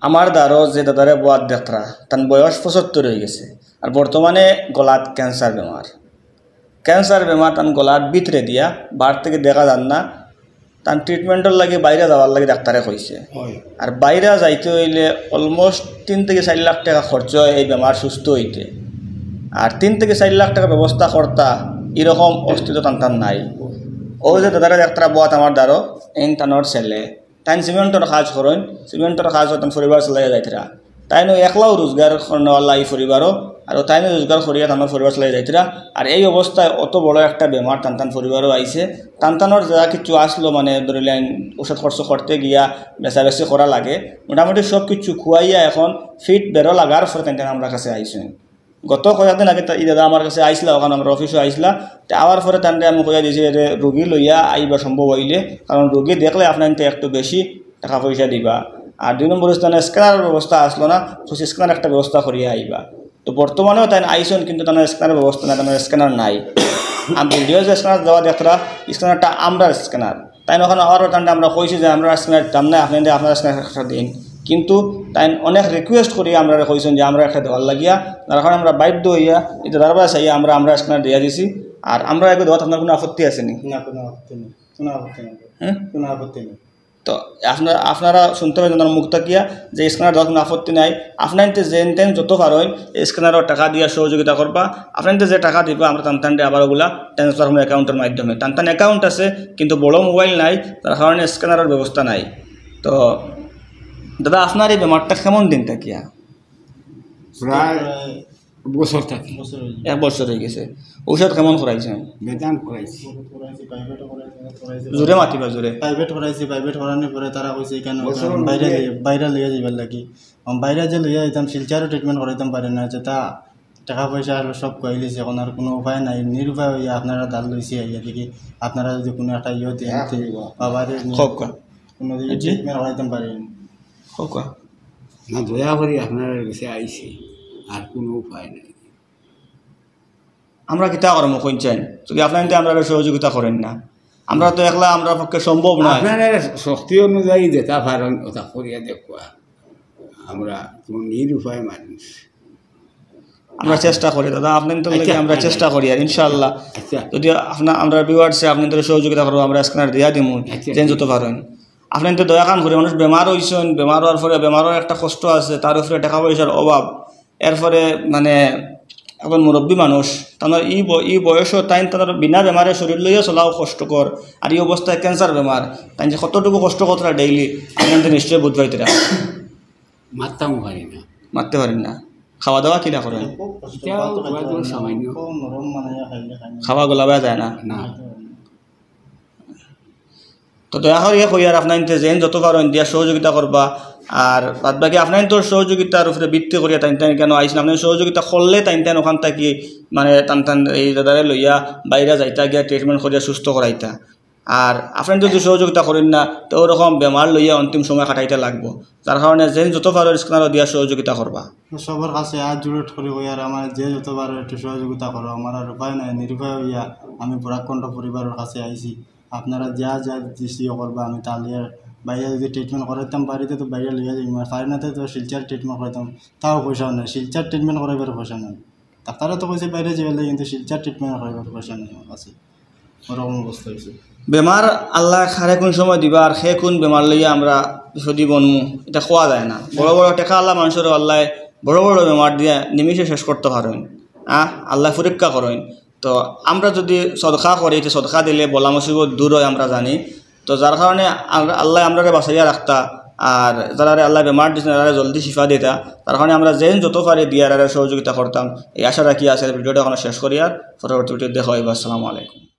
আমার দ্বারো যে দাদারে বাদ দেখরা তার বয়স 75 হয়ে গেছে আর বর্তমানে গলাত ক্যান্সার বেমার তার গলার ভিতরে দিয়া বার থেকে দেখা যান না তার ট্রিটমেন্টের লাগে বাইরে যাওয়ার লাগে ডাক্তারে কইছে আর বাইরে যাইতে হইলে অলমোস্ট 3 থেকে 4 লাখ টাকা খরচ হয় এই বেমার সুস্থ হইতে আর 3 থেকে 4 লাখ টাকা ব্যবস্থা করতা এরকম অস্তিত্ব তান নাই ও যে দাদারা ডাক্তার বাদ আমার দ্বারো এন তানোর ছেলে তাই সিমেন্টের কাজ করেন সিমেন্টের কাজ তার পরিবার চালাই যাইতরা তাই একলাও রোজগার নেওয়াল্লা এই পরিবারও আর তাই রোজগার করিয়া আমার পরিবার চালাই যাইতরা আর এই অবস্থায় অত বড় একটা বেমার টান পরিবারও আইছে টানটানোর যা কিছু আসলো মানে ধরিলেন ওষুধ খরচ করতে গিয়া বেচাবেচি করা লাগে মোটামুটি সব কিছু খুয়াইয়া এখন ফিট বেরো লাগার পরে টান আমরা কাছে আইসেন গত কয়েকদিন আগে এই দাদা আমার কাছে আইসলা ওখানে আমার অফিসে আইসলা তো আওয়ার পরে তান্ডে আমি কইয়া দিয়েছি যে রোগী লইয়া আইবা সম্ভব হইলে কারণ রোগী দেখলে আপনার একটু বেশি টাকা পয়সা দিবা আর 2 নম্বর স্থানে স্ক্যানারের ব্যবস্থা আসলো না তো স্ক্যানার একটা ব্যবস্থা করিয়া আইবা তো বর্তমানেও তাই আইসন কিন্তু তার স্ক্যানার ব্যবস্থা না তার স্ক্যানার নাই আমি ভিডিও যে স্ক্যানার দেওয়া দেখরা স্ক্যানারটা আমরা স্ক্যানার তাই ওখানে আবার টান্ডে আমরা কইছি যে আমরা স্ক্যানার দাম নাই আপনার স্ক্যানার দিন কিন্তু তাই অনেক রিকোয়েস্ট করি আমরা কইছেন যে আমরা একটা দেওয়ার লাগিয়া তার কারণে আমরা বাধ্য হইয়া এটা দরবার চাইয়া আমরা স্ক্যানার দিয়া দিছি আর আমরা এগুলো দেওয়া আপনার কোনো আপত্তি আছে নি কোনো আপত্তি নেই তো আপনারা শুনতে পাবেন আপনার মুখ তাকিয়া যে স্ক্যানার দেওয়ার কোনো আপত্তি নাই আপনার যেন তেন যত পারেন এই স্ক্যানারের টাকা দিয়া সহযোগিতা করবা আপনার যে টাকা দিবা আমরা টানটানটে আবার ওগুলা ট্রান্সফার হবে অ্যাকাউন্টের মাধ্যমে টানটান অ্যাকাউন্ট আছে কিন্তু বড় মোবাইল নাই তার কারণে স্ক্যানারের ব্যবস্থা নাই তো দাদা আপনার এই বেমারটা কেমন দিন থাকিয়া প্রায় বছর থাকি 1 বছর হয়ে গেছে ঔষধ কেমন করাইছেন বেদান করাইছি জোরে মাতিবা জোরে প্রাইভেট করানোর পরে তারা কইছে কেন বাইরে লইয়া যাইবার লাগি বাইরে যে লইয়া যেতাম শিলচারও ট্রিটমেন্ট করাইতাম পারে না যে তা টাকা পয়সা হলো সব কইলিছে এখন আর কোনো উপায় নাই নিরুপায় হইয়া আপনারা দাল লইছে আইয়া দেখি আপনারা যদি কোনো একটা ইয়ে দেন বাবারে কোনো দিন ট্রিটমেন্ট করাইতাম পারেন না দয়া করে আপনার কাছে আইছি আর কোনো উপায় নেই আমরা কিতা করবো কইছেন যদি আপনার আমরা সহযোগিতা করেন না আমরা তো একলা আমরা পক্ষে সম্ভব না আপনারা শক্তি অনুযায়ী যেটা পারেন ওটা করিয়া দেখবা আমরা কোনো নিরুপায় মানুষ আমরা চেষ্টা করি দাদা আপনার তো আমরা চেষ্টা করি আর ইনশাআল্লাহ যদি আমরা ভিউয়ার্সে আপনাদের সহযোগিতা করবো আমরা স্ক্যানার দিয়া দিমু যেন যত পারেন আপনার তো দয়া কান করে মানুষ বেমার হয়েছেন বেমার হওয়ার পরে বেমারও একটা কষ্ট আছে তার উপরে টাকা পয়সার অভাব এরপরে মানে এখন মুরব্বী মানুষ তাদের এই বয়সও তাই তাদের বিনা বেমারে শরীর লইয়া চলাও কষ্টকর আর এই অবস্থায় ক্যান্সার বেমার তাই যে কতটুকু কষ্ট করতে ডেইলি আপনাদের নিশ্চয়ই বুঝ পাইতেরা মারতে পারেন না খাওয়া দাওয়া কিনা করেন খাওয়া গোলাবা যায় না তো দয়া করে কই আর আপনার যেন যত পারেন দিয়া সহযোগিতা করবা আর বাদ বাকি আপনার তোর সহযোগিতার উপরে ভিত্তি করিয়া টাইন কেন আইসেন আপনার সহযোগিতা করলে টাইন ওখান থাকি মানে টান এই দাদারে লইয়া বাইরে যাইতা গিয়া ট্রিটমেন্ট করিয়া সুস্থ করাইতা আর আপনার যদি সহযোগিতা করেন না তো ওরকম বেমার লইয়া অন্তিম সময় কাটাইতে লাগবো যার কারণে যেন যত পারো স্ক্যানারও দিয়া সহযোগিতা করবা সবার কাছে হাত জোড়ে করি আর আমার যে যত পারো একটু সহযোগিতা করো আমার আর উপায় নাই নিরুপায় হইয়া আমি পরাকণ্ঠ পরিবারের কাছে আইছি আপনারা যা দৃষ্টি করবা আমি তাহলে বাইরে যদি ট্রিটমেন্ট করাইতাম বাড়িতে তো বাইরে লিয়ে যাই পারি না তো শিলচার ট্রিটমেন্ট করাইতাম তাও পয়সাও নেই শিলচার ট্রিটমেন্ট করাইবার পয়সা নেই ডাক্তাররা তো কইছে বাইরে যাবে কিন্তু শিলচার ট্রিটমেন্ট করাইবার পয়সা নেই আমার কাছে ওরকম অবস্থা হয়েছে বেমার আল্লাহ খারে কোন সময় দিবা আর সে কোন বেমার লইয়া আমরা যদি বনমু এটা খোয়া যায় না বড় বড় টেকা আল্লাহ মানুষের আল্লাহ বড় বড় বেমার দিয়ে নিমিষে শেষ করতে পারেন আল্লাহ পরীক্ষা করেন তো আমরা যদি সদকা করি তো সদকা দিলে বলা মুসিবত দূর হয় আমরা জানি তো যার কারণে আল্লাহ আমরা বাঁচাইয়া রাখতা আর যারা আল্লাহ বেমার দিচ্ছে তারা জলদি শিফা দিতা তার কারণে আমরা যেন যত পারি দিয়ার সহযোগিতা করতাম এই আশা রাখি আছে ভিডিওটা এখন শেষ করি আর পরবর্তী ভিডিও দেখা হইব আসসালামু আলাইকুম।